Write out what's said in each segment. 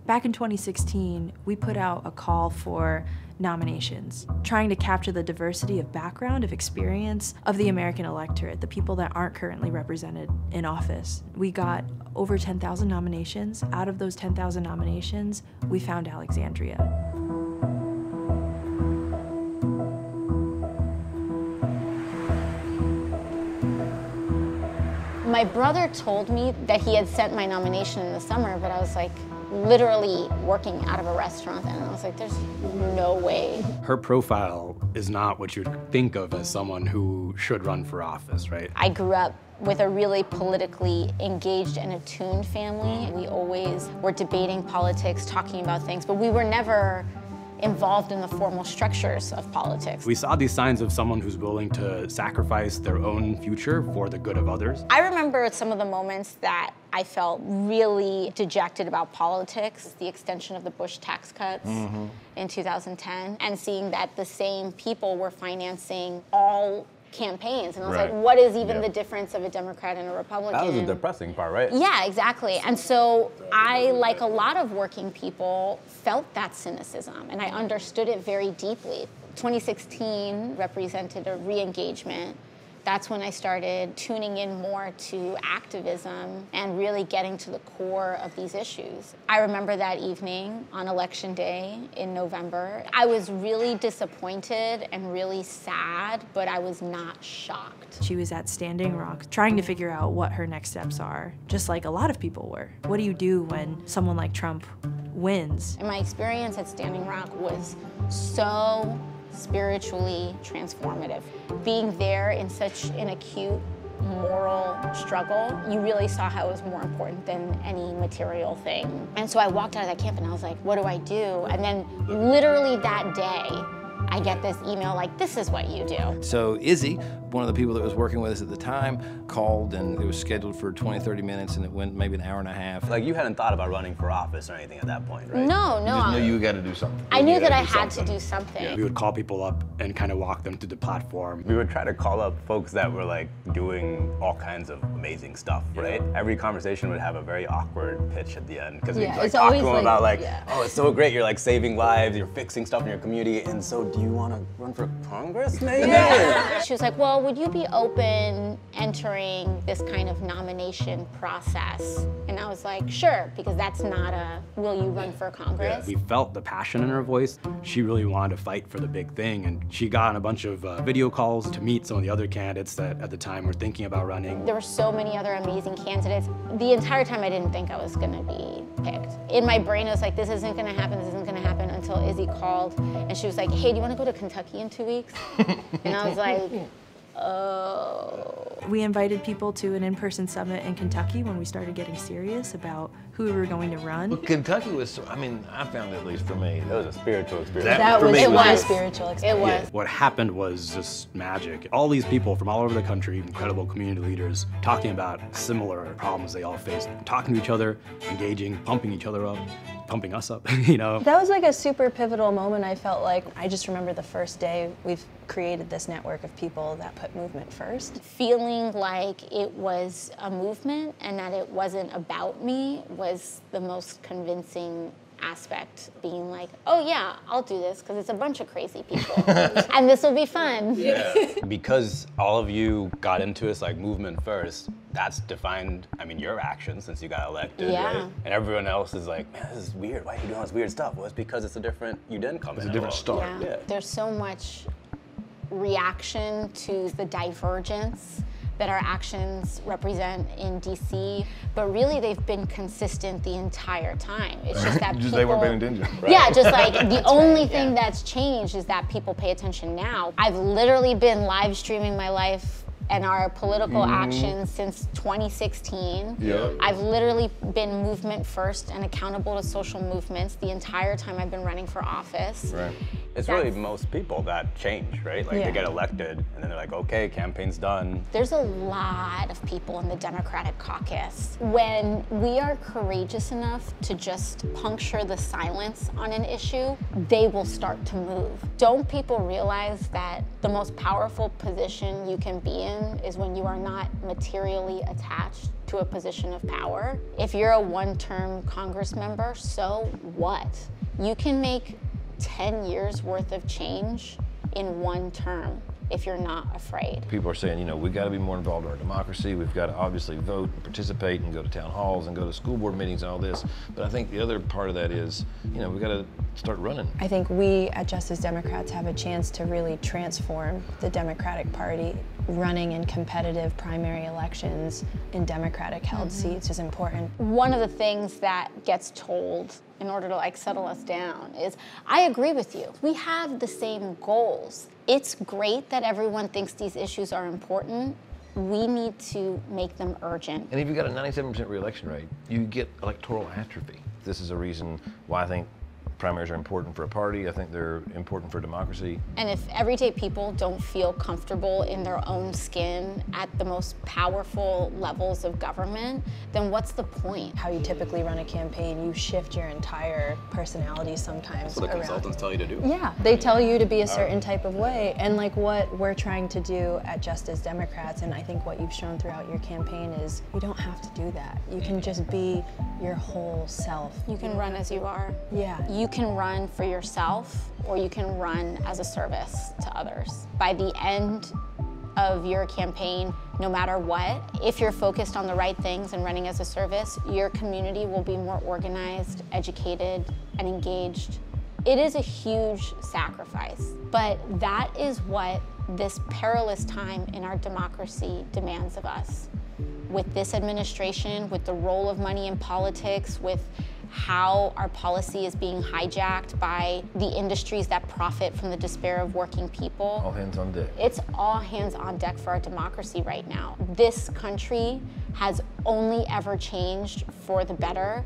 Back in 2016, we put out a call for nominations, trying to capture the diversity of background, of experience of the American electorate, the people that aren't currently represented in office. We got over 10,000 nominations. Out of those 10,000 nominations, we found Alexandria. My brother told me that he had sent my nomination in the summer, but I was like, literally working out of a restaurant then, and I was like, there's no way. Her profile is not what you'd think of as someone who should run for office, right? I grew up with a really politically engaged and attuned family. We always were debating politics, talking about things, but we were never involved in the formal structures of politics. We saw these signs of someone who's willing to sacrifice their own future for the good of others. I remember some of the moments that I felt really dejected about politics, the extension of the Bush tax cuts in 2010, and seeing that the same people were financing all campaigns. And I was like, what is even the difference of a Democrat and a Republican? That was the depressing part, right? Yeah, exactly. And so I, like a lot of working people, felt that cynicism, and I understood it very deeply. 2016 represented a re-engagement. That's when I started tuning in more to activism and really getting to the core of these issues. I remember that evening on Election Day in November. I was really disappointed and really sad, but I was not shocked. She was at Standing Rock trying to figure out what her next steps are, just like a lot of people were. What do you do when someone like Trump wins? And my experience at Standing Rock was so spiritually transformative. Being there in such an acute moral struggle, you really saw how it was more important than any material thing. And so I walked out of that camp and I was like, what do I do? And then literally that day, I get this email like, this is what you do. So Izzy, one of the people that was working with us at the time, called, and it was scheduled for 20, 30 minutes, and it went maybe an hour and a half. Like, you hadn't thought about running for office or anything at that point, right? No. You just knew you got to do something. I knew that I had to do something. Yeah, we would call people up and kind of walk them through the platform. We would try to call up folks that were like doing all kinds of amazing stuff, right? Every conversation would have a very awkward pitch at the end, because we'd like talk to them about like, oh, it's so great, you're like saving lives, you're fixing stuff in your community, and so do you want to run for Congress, maybe? She was like, well, would you be open entering this kind of nomination process? And I was like, sure, because that's not a, will you run for Congress? We felt the passion in her voice. She really wanted to fight for the big thing, and she got on a bunch of video calls to meet some of the other candidates that at the time were thinking about running. There were so many other amazing candidates. The entire time I didn't think I was gonna be picked. In my brain, I was like, this isn't gonna happen, this isn't gonna happen, until Izzy called, and she was like, hey, do you wanna go to Kentucky in 2 weeks? And I was like, oh. We invited people to an in-person summit in Kentucky when we started getting serious about who we were going to run. Well, Kentucky was, I mean, I found, at least for me, It was a spiritual experience. That was It was a spiritual experience. It was. What happened was just magic. All these people from all over the country, incredible community leaders, talking about similar problems they all faced, talking to each other, engaging, pumping each other up, pumping us up, you know? That was like a super pivotal moment, I felt like. I just remember the first day we've created this network of people that put movement first. Feeling like it was a movement and that it wasn't about me was the most convincing aspect. Being like, oh yeah, I'll do this because it's a bunch of crazy people and this will be fun. Yeah. Because all of you got into this like movement first, that's defined, I mean, your actions since you got elected, right? And everyone else is like, man, this is weird. Why are you doing all this weird stuff? Well, it's because it's a different, you didn't come in. it's a different start. Yeah. There's so much reaction to the divergence that our actions represent in DC, but really they've been consistent the entire time. It's just that people, they weren't paying attention. Right. Yeah, just like the only thing that's changed is that people pay attention now. I've literally been live streaming my life and our political actions since 2016. Yeah. I've literally been movement first and accountable to social movements the entire time I've been running for office. Right. It's really most people that change, right? Like they get elected and then they're like, okay, campaign's done. There's a lot of people in the Democratic caucus. When we are courageous enough to just puncture the silence on an issue, they will start to move. Don't people realize that the most powerful position you can be in is when you are not materially attached to a position of power. If you're a one-term Congress member, so what? You can make 10 years worth of change in one term if you're not afraid. People are saying, you know, we've got to be more involved in our democracy. We've got to obviously vote and participate and go to town halls and go to school board meetings and all this. But I think the other part of that is, you know, we've got to start running. I think we at Justice Democrats have a chance to really transform the Democratic Party. Running in competitive primary elections in Democratic held seats is important. One of the things that gets told in order to like settle us down is, I agree with you. We have the same goals. It's great that everyone thinks these issues are important. We need to make them urgent. And if you've got a 97% re-election rate, you get electoral atrophy. This is a reason why I think primaries are important for a party. I think they're important for democracy. And if everyday people don't feel comfortable in their own skin at the most powerful levels of government, then what's the point? How you typically run a campaign, you shift your entire personality sometimes That's what the around. consultants tell you to do. Yeah, they tell you to be a certain type of way. And like what we're trying to do at Justice Democrats, and I think what you've shown throughout your campaign is you don't have to do that. You can just be your whole self. You can run as you are. Yeah. You can run for yourself, or you can run as a service to others. By the end of your campaign, no matter what, if you're focused on the right things and running as a service, your community will be more organized, educated, and engaged. It is a huge sacrifice, but that is what this perilous time in our democracy demands of us. With this administration, with the role of money in politics, with how our policy is being hijacked by the industries that profit from the despair of working people. All hands on deck. It's all hands on deck for our democracy right now. This country has only ever changed for the better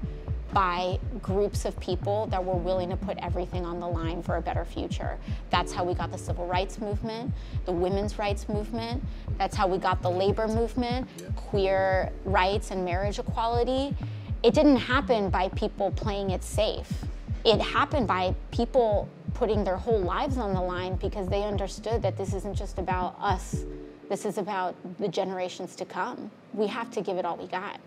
by groups of people that were willing to put everything on the line for a better future. That's how we got the civil rights movement, the women's rights movement. That's how we got the labor movement, queer rights and marriage equality. It didn't happen by people playing it safe. It happened by people putting their whole lives on the line because they understood that this isn't just about us. This is about the generations to come. We have to give it all we got.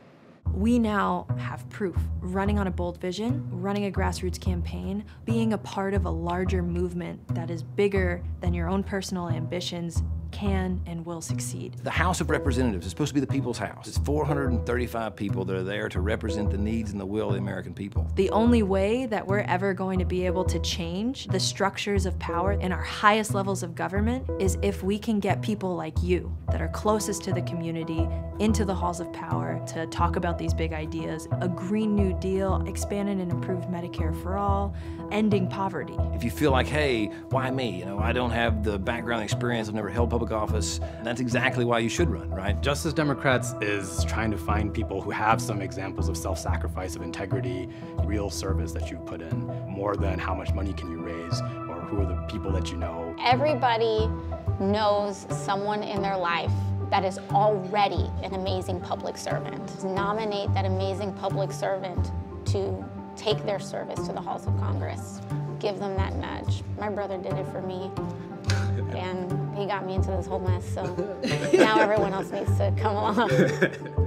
We now have proof. Running on a bold vision, running a grassroots campaign, being a part of a larger movement that is bigger than your own personal ambitions can and will succeed. The House of Representatives is supposed to be the people's house. It's 435 people that are there to represent the needs and the will of the American people. The only way that we're ever going to be able to change the structures of power in our highest levels of government is if we can get people like you that are closest to the community into the halls of power to talk about these big ideas, a Green New Deal, expanded and improved Medicare for all, ending poverty. If you feel like, hey, why me? You know, I don't have the background experience, I've never held public office, that's exactly why you should run, right? Justice Democrats is trying to find people who have some examples of self-sacrifice, of integrity, real service that you've put in, more than how much money can you raise or who are the people that you know. Everybody knows someone in their life that is already an amazing public servant. Nominate that amazing public servant to take their service to the halls of Congress. Give them that nudge. My brother did it for me, and he got me into this whole mess, so now everyone else needs to come along.